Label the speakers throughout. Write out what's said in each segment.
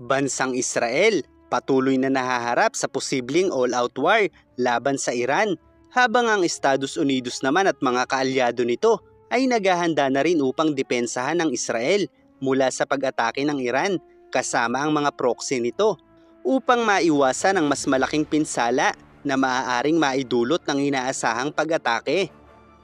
Speaker 1: Bansang Israel patuloy na nahaharap sa posibleng all-out war laban sa Iran, habang ang Estados Unidos naman at mga kaalyado nito ay naghahanda na rin upang depensahan ng Israel mula sa pag-atake ng Iran kasama ang mga proxy nito, upang maiwasan ang mas malaking pinsala na maaaring maidulot ng inaasahang pag-atake.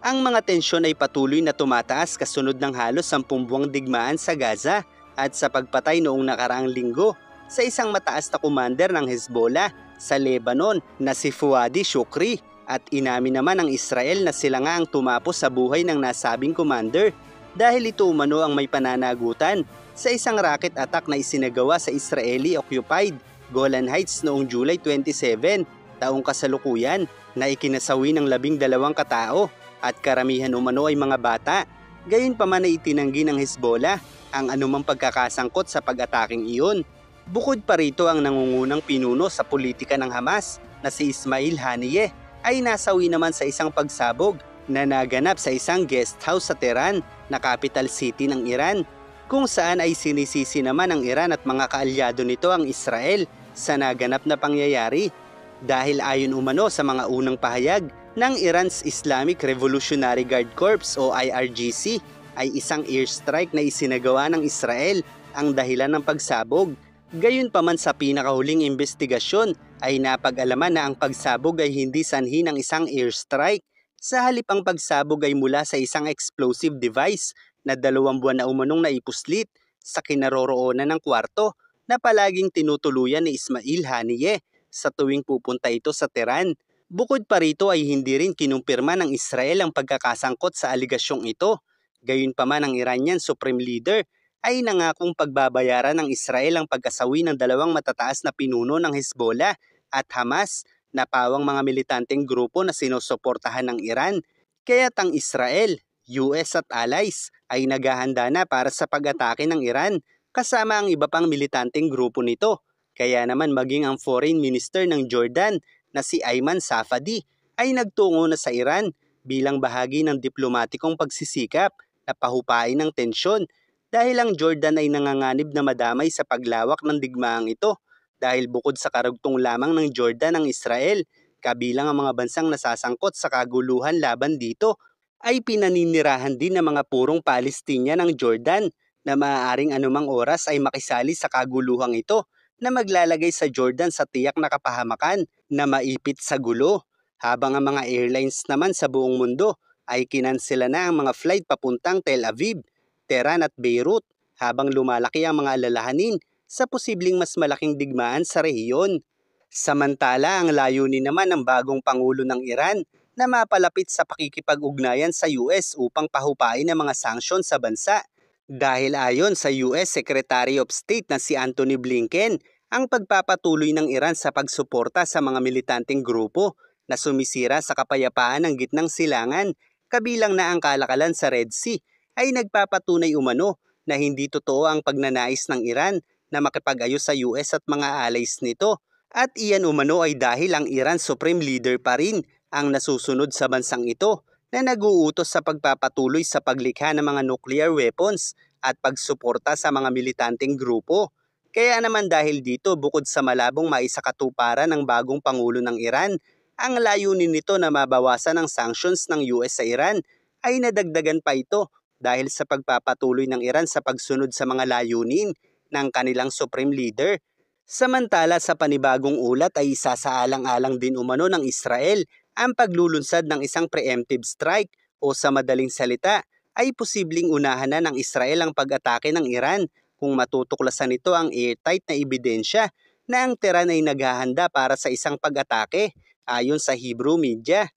Speaker 1: Ang mga tensyon ay patuloy na tumataas kasunod ng halos 10 buwang digmaan sa Gaza at sa pagpatay noong nakaraang linggo sa isang mataas na commander ng Hezbollah sa Lebanon na si Fuadi Shukri, at inamin naman ng Israel na sila nga ang tumapos sa buhay ng nasabing commander dahil ito umano ang may pananagutan sa isang rocket attack na isinagawa sa Israeli-occupied Golan Heights noong July 27, taong kasalukuyan, na ikinasawi ng 12 katao at karamihan umano ay mga bata. Gayunpaman ay itinanggi ng Hezbollah ang anumang pagkakasangkot sa pag-ataking iyon. Bukod pa rito, ang nangungunang pinuno sa politika ng Hamas na si Ismail Haniyeh ay nasawi naman sa isang pagsabog na naganap sa isang guest house sa Tehran na capital city ng Iran, kung saan ay sinisisi naman ng Iran at mga kaalyado nito ang Israel sa naganap na pangyayari, dahil ayon umano sa mga unang pahayag ng Iran's Islamic Revolutionary Guard Corps o IRGC, ay isang airstrike na isinagawa ng Israel ang dahilan ng pagsabog. Gayunpaman, sa pinakahuling investigasyon ay napag-alaman na ang pagsabog ay hindi sanhi ng isang airstrike. Sa halip, ang pagsabog ay mula sa isang explosive device na 2 buwan na umanong naipuslit sa kinaroroonan ng kwarto na palaging tinutuluyan ni Ismail Haniyeh sa tuwing pupunta ito sa Tehran. Bukod pa rito ay hindi rin kinumpirma ng Israel ang pagkakasangkot sa aligasyong ito. Gayunpaman, ang Iranian Supreme Leader ay nangakong pagbabayaran ng Israel ang pagkasawi ng 2 matataas na pinuno ng Hezbollah at Hamas na pawang mga militanteng grupo na sinusuportahan ng Iran. Kaya't ang Israel, US at allies ay naghahanda na para sa pag-atake ng Iran kasama ang iba pang militanteng grupo nito. Kaya naman maging ang Foreign Minister ng Jordan na si Ayman Safadi ay nagtungo na sa Iran bilang bahagi ng diplomatikong pagsisikap na pahupain ng tensyon, dahil ang Jordan ay nanganganib na madamay sa paglawak ng digmaang ito, dahil bukod sa karugtong lamang ng Jordan ang Israel, kabilang ang mga bansang nasasangkot sa kaguluhan laban dito, ay pinaninirahan din ng mga purong Palestinian ng Jordan na maaaring anumang oras ay makisali sa kaguluhang ito na maglalagay sa Jordan sa tiyak na kapahamakan na maipit sa gulo, habang ang mga airlines naman sa buong mundo ay kinansela na ang mga flight papuntang Tel Aviv, Tehran at Beirut, habang lumalaki ang mga alalahanin sa posibleng mas malaking digmaan sa rehiyon. Samantala, ang layunin naman ng bagong Pangulo ng Iran na mapalapit sa pakikipag-ugnayan sa US upang pahupain ang mga sanksyon sa bansa, dahil ayon sa US Secretary of State na si Antony Blinken, ang pagpapatuloy ng Iran sa pagsuporta sa mga militanteng grupo na sumisira sa kapayapaan ng gitnang silangan, kabilang na ang kalakalan sa Red Sea, ay nagpapatunay umano na hindi totoo ang pagnanais ng Iran na makipag-ayos sa US at mga allies nito, at iyan umano ay dahil ang Iran Supreme Leader pa rin ang nasusunod sa bansang ito na nag-uutos sa pagpapatuloy sa paglikha ng mga nuclear weapons at pagsuporta sa mga militanteng grupo. Kaya naman dahil dito, bukod sa malabong maisakatuparan ng bagong Pangulo ng Iran, ang layunin nito na mabawasan ang sanctions ng US sa Iran ay nadagdagan pa ito dahil sa pagpapatuloy ng Iran sa pagsunod sa mga layunin ng kanilang Supreme Leader. Samantala, sa panibagong ulat ay isasaalang-alang din umano ng Israel ang paglulunsad ng isang preemptive strike, o sa madaling salita ay posibleng unahan na ng Israel ang pag-atake ng Iran kung matutuklasan nito ang airtight na ebidensya na ang Tehran ay naghahanda para sa isang pag-atake, ayon sa Hebrew media.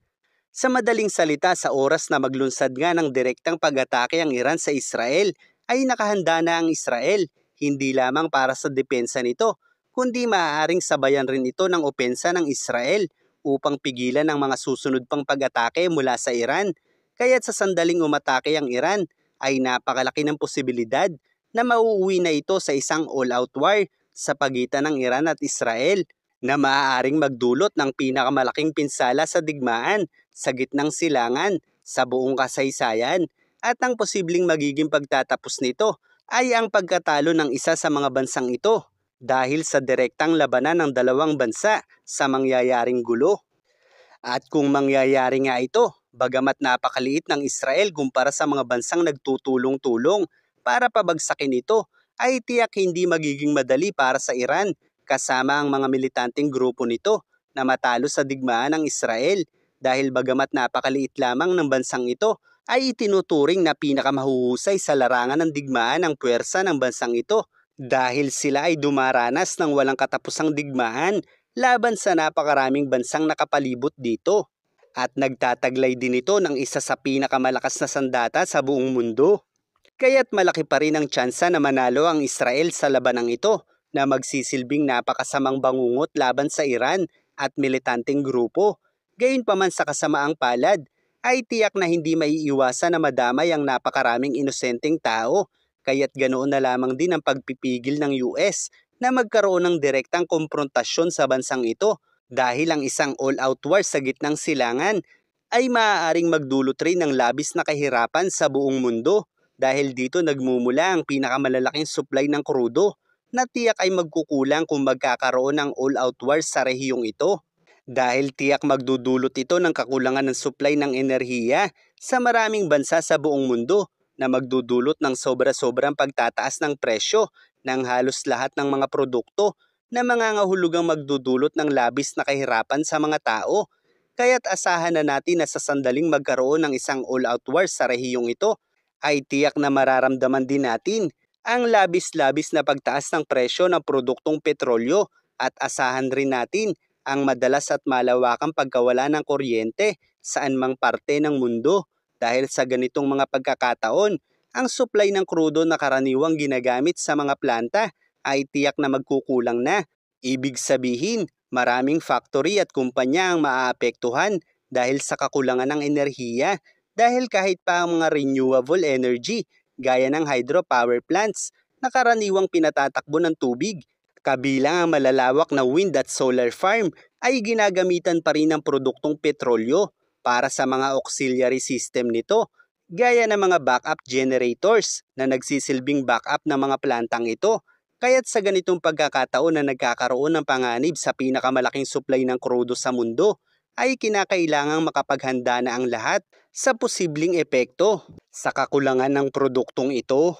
Speaker 1: Sa madaling salita, sa oras na maglunsad nga ng direktang pag-atake ang Iran sa Israel, ay nakahanda na ang Israel, hindi lamang para sa depensa nito, kundi maaaring sabayan rin ito ng opensa ng Israel upang pigilan ang mga susunod pang pag-atake mula sa Iran. Kaya't sa sandaling umatake ang Iran, ay napakalaki ng posibilidad na mauuwi na ito sa isang all-out war sa pagitan ng Iran at Israel, na maaaring magdulot ng pinakamalaking pinsala sa digmaan sa gitnang silangan sa buong kasaysayan, at ang posibleng magiging pagtatapos nito ay ang pagkatalo ng isa sa mga bansang ito dahil sa direktang labanan ng dalawang bansa sa mangyayaring gulo. At kung mangyayari nga ito, bagamat napakaliit ng Israel kumpara sa mga bansang nagtutulong-tulong para pabagsakin ito, ay tiyak hindi magiging madali para sa Iran kasama ang mga militanteng grupo nito na matalo sa digmaan ng Israel dahil bagamat napakaliit lamang ng bansang ito, ay itinuturing na pinakamahuhusay sa larangan ng digmaan ng puwersa ng bansang ito dahil sila ay dumaranas ng walang katapusang digmaan laban sa napakaraming bansang nakapalibot dito. At nagtataglay din ito ng isa sa pinakamalakas na sandata sa buong mundo. Kaya't malaki pa rin ang tsansa na manalo ang Israel sa labanang ito na magsisilbing napakasamang bangungot laban sa Iran at militanteng grupo. Gayunpaman sa kasamaang palad, ay tiyak na hindi maiiwasan na madamay ang napakaraming inosenteng tao. Kaya't ganoon na lamang din ang pagpipigil ng US na magkaroon ng direktang komprontasyon sa bansang ito dahil ang isang all-out war sa gitnang silangan ay maaaring magdulot rin ng labis na kahirapan sa buong mundo dahil dito nagmumula ang pinakamalalaking supply ng krudo na tiyak ay magkukulang kung magkakaroon ng all-out war sa rehiyong ito. Dahil tiyak magdudulot ito ng kakulangan ng supply ng enerhiya sa maraming bansa sa buong mundo na magdudulot ng sobra-sobrang pagtataas ng presyo ng halos lahat ng mga produkto na mangangahulugang magdudulot ng labis na kahirapan sa mga tao. Kaya't asahan na natin na sa sandaling magkaroon ng isang all-out war sa rehiyong ito, ay tiyak na mararamdaman din natin ang labis-labis na pagtaas ng presyo ng produktong petrolyo at asahan rin natin ang madalas at malawakang pagkawala ng kuryente saan mang parte ng mundo dahil sa ganitong mga pagkakataon, ang supply ng krudo na karaniwang ginagamit sa mga planta ay tiyak na magkukulang na. Ibig sabihin, maraming factory at kumpanya ang maaapektuhan dahil sa kakulangan ng enerhiya dahil kahit pa ang mga renewable energy gaya ng hydropower plants na karaniwang pinatatakbo ng tubig, kabilang ang malalawak na wind at solar farm ay ginagamitan pa rin ng produktong petrolyo para sa mga auxiliary system nito, gaya ng mga backup generators na nagsisilbing backup ng mga plantang ito. Kaya't sa ganitong pagkakataon na nagkakaroon ng panganib sa pinakamalaking supply ng krudo sa mundo, ay kinakailangang makapaghanda na ang lahat sa posibleng epekto sa kakulangan ng produktong ito.